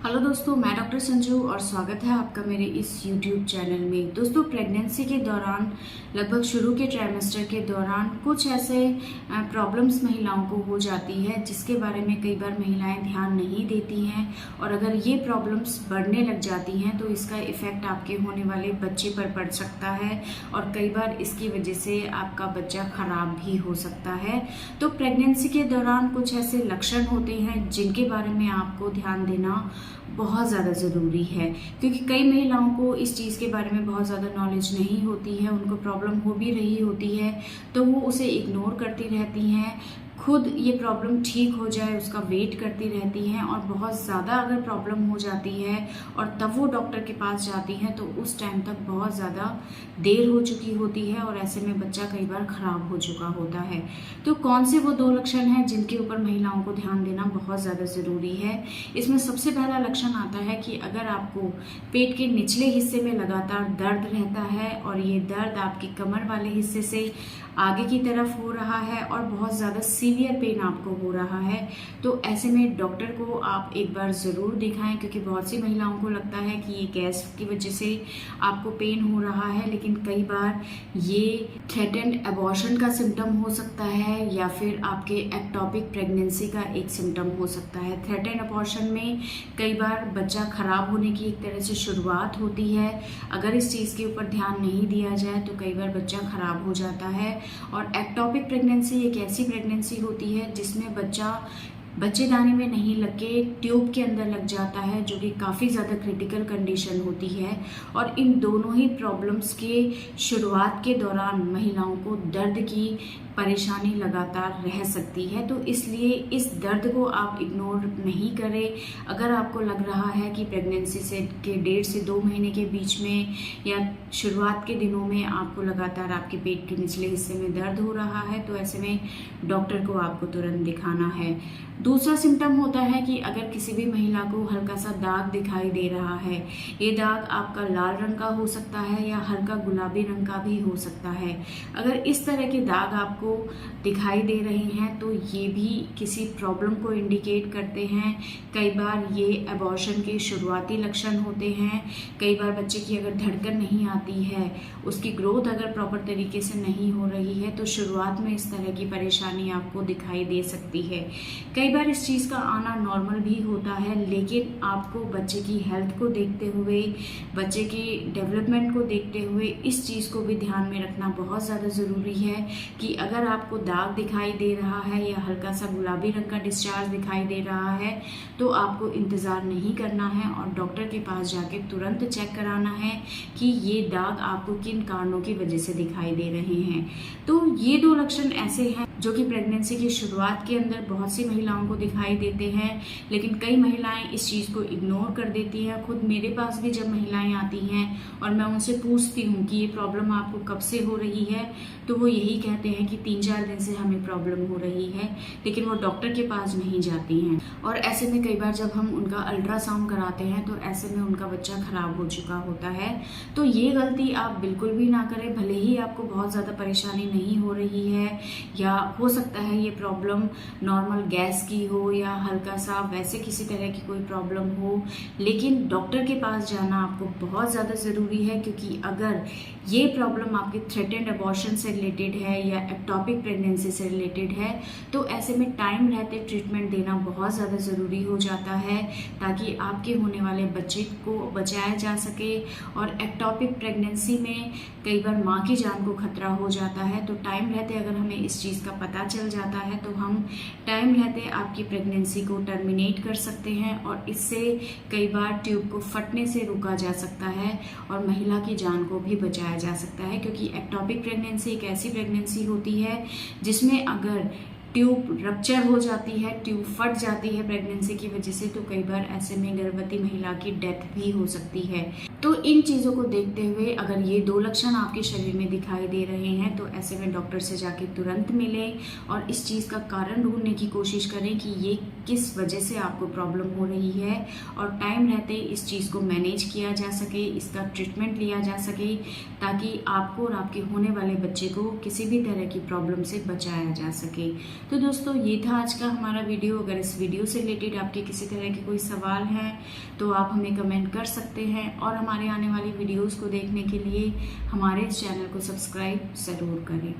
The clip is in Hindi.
हेलो दोस्तों, मैं डॉक्टर संजू और स्वागत है आपका मेरे इस YouTube चैनल में। दोस्तों, प्रेगनेंसी के दौरान लगभग शुरू के ट्राइमेस्टर के दौरान कुछ ऐसे प्रॉब्लम्स महिलाओं को हो जाती है जिसके बारे में कई बार महिलाएं ध्यान नहीं देती हैं, और अगर ये प्रॉब्लम्स बढ़ने लग जाती हैं तो इसका इफ़ेक्ट आपके होने वाले बच्चे पर पड़ सकता है और कई बार इसकी वजह से आपका बच्चा खराब भी हो सकता है। तो प्रेगनेंसी के दौरान कुछ ऐसे लक्षण होते हैं जिनके बारे में आपको ध्यान देना बहुत ज़्यादा ज़रूरी है, क्योंकि कई महिलाओं को इस चीज़ के बारे में बहुत ज़्यादा नॉलेज नहीं होती है। उनको प्रॉब्लम हो भी रही होती है तो वो उसे इग्नोर करती रहती हैं, खुद ये प्रॉब्लम ठीक हो जाए उसका वेट करती रहती हैं, और बहुत ज़्यादा अगर प्रॉब्लम हो जाती है और तब वो डॉक्टर के पास जाती हैं तो उस टाइम तक बहुत ज़्यादा देर हो चुकी होती है और ऐसे में बच्चा कई बार ख़राब हो चुका होता है। तो कौन से वो 2 लक्षण हैं जिनके ऊपर महिलाओं को ध्यान देना बहुत ज़्यादा ज़रूरी है? इसमें सबसे पहला लक्षण आता है कि अगर आपको पेट के निचले हिस्से में लगातार दर्द रहता है और ये दर्द आपकी कमर वाले हिस्से से आगे की तरफ हो रहा है और बहुत ज़्यादा सीवियर पेन आपको हो रहा है, तो ऐसे में डॉक्टर को आप एक बार ज़रूर दिखाएं, क्योंकि बहुत सी महिलाओं को लगता है कि ये गैस की वजह से आपको पेन हो रहा है, लेकिन कई बार ये थ्रेटेंड अबॉर्शन का सिम्टम हो सकता है या फिर आपके एक्टोपिक प्रेगनेंसी का एक सिम्टम हो सकता है। थ्रेटेंड अबॉर्शन में कई बार बच्चा खराब होने की एक तरह से शुरुआत होती है। अगर इस चीज़ के ऊपर ध्यान नहीं दिया जाए तो कई बार बच्चा खराब हो जाता है। और एक्टोपिक प्रेगनेंसी एक ऐसी प्रेगनेंसी होती है जिसमें बच्चा बच्चेदानी में नहीं लग के ट्यूब के अंदर लग जाता है, जो कि काफ़ी ज़्यादा क्रिटिकल कंडीशन होती है। और इन दोनों ही प्रॉब्लम्स के शुरुआत के दौरान महिलाओं को दर्द की परेशानी लगातार रह सकती है, तो इसलिए इस दर्द को आप इग्नोर नहीं करें। अगर आपको लग रहा है कि प्रेगनेंसी से के 1.5 से 2 महीने के बीच में या शुरुआत के दिनों में आपको लगातार आपके पेट के निचले हिस्से में दर्द हो रहा है, तो ऐसे में डॉक्टर को आपको तुरंत दिखाना है। दूसरा सिम्टम होता है कि अगर किसी भी महिला को हल्का सा दाग दिखाई दे रहा है, ये दाग आपका लाल रंग का हो सकता है या हल्का गुलाबी रंग का भी हो सकता है। अगर इस तरह के दाग आपको दिखाई दे रहे हैं तो ये भी किसी प्रॉब्लम को इंडिकेट करते हैं। कई बार ये अबॉर्शन के शुरुआती लक्षण होते हैं। कई बार बच्चे की अगर धड़कन नहीं आती है, उसकी ग्रोथ अगर प्रॉपर तरीके से नहीं हो रही है, तो शुरुआत में इस तरह की परेशानी आपको दिखाई दे सकती है। कई बार इस चीज़ का आना नॉर्मल भी होता है, लेकिन आपको बच्चे की हेल्थ को देखते हुए, बच्चे की डेवलपमेंट को देखते हुए इस चीज़ को भी ध्यान में रखना बहुत ज़्यादा ज़रूरी है कि अगर आपको दाग दिखाई दे रहा है या हल्का सा गुलाबी रंग का डिस्चार्ज दिखाई दे रहा है, तो आपको इंतज़ार नहीं करना है और डॉक्टर के पास जाके तुरंत चेक कराना है कि ये दाग आपको किन कारणों की वजह से दिखाई दे रहे हैं। तो ये 2 लक्षण ऐसे हैं जो कि प्रेगनेंसी की शुरुआत के अंदर बहुत सी महिलाओं को दिखाई देते हैं, लेकिन कई महिलाएं इस चीज़ को इग्नोर कर देती हैं। खुद मेरे पास भी जब महिलाएं आती हैं और मैं उनसे पूछती हूँ कि ये प्रॉब्लम आपको कब से हो रही है, तो वो यही कहते हैं कि 3-4 दिन से हमें प्रॉब्लम हो रही है, लेकिन वो डॉक्टर के पास नहीं जाती हैं। और ऐसे में कई बार जब हम उनका अल्ट्रासाउंड कराते हैं तो ऐसे में उनका बच्चा खराब हो चुका होता है। तो ये गलती आप बिल्कुल भी ना करें। भले ही आपको बहुत ज़्यादा परेशानी नहीं हो रही है, या हो सकता है ये प्रॉब्लम नॉर्मल गैस की हो या हल्का सा वैसे किसी तरह की कोई प्रॉब्लम हो, लेकिन डॉक्टर के पास जाना आपको बहुत ज़्यादा ज़रूरी है, क्योंकि अगर ये प्रॉब्लम आपके थ्रेटेंड अबॉर्शन से रिलेटेड है या एक्टोपिक प्रेगनेंसी से रिलेटेड है, तो ऐसे में टाइम रहते ट्रीटमेंट देना बहुत ज़्यादा ज़रूरी हो जाता है, ताकि आपके होने वाले बच्चे को बचाया जा सके। और एक्टोपिक प्रेगनेंसी में कई बार माँ की जान को खतरा हो जाता है, तो टाइम रहते अगर हमें इस चीज़ का पता चल जाता है तो हम टाइम रहते आपकी प्रेगनेंसी को टर्मिनेट कर सकते हैं, और इससे कई बार ट्यूब को फटने से रोका जा सकता है और महिला की जान को भी बचाया जा सकता है। क्योंकि एक्टोपिक प्रेगनेंसी एक ऐसी प्रेगनेंसी होती है जिसमें अगर ट्यूब रप्चर हो जाती है, ट्यूब फट जाती है प्रेगनेंसी की वजह से, तो कई बार ऐसे में गर्भवती महिला की डेथ भी हो सकती है। तो इन चीज़ों को देखते हुए अगर ये 2 लक्षण आपके शरीर में दिखाई दे रहे हैं तो ऐसे में डॉक्टर से जाके तुरंत मिलें और इस चीज़ का कारण ढूंढने की कोशिश करें कि ये किस वजह से आपको प्रॉब्लम हो रही है और टाइम रहते इस चीज़ को मैनेज किया जा सके, इसका ट्रीटमेंट लिया जा सके, ताकि आपको और आपके होने वाले बच्चे को किसी भी तरह की प्रॉब्लम से बचाया जा सके। तो दोस्तों ये था आज का हमारा वीडियो। अगर इस वीडियो से रिलेटेड आपके किसी तरह के कोई सवाल हैं तो आप हमें कमेंट कर सकते हैं और हमारे आने वाली वीडियोस को देखने के लिए हमारे इस चैनल को सब्सक्राइब ज़रूर करें।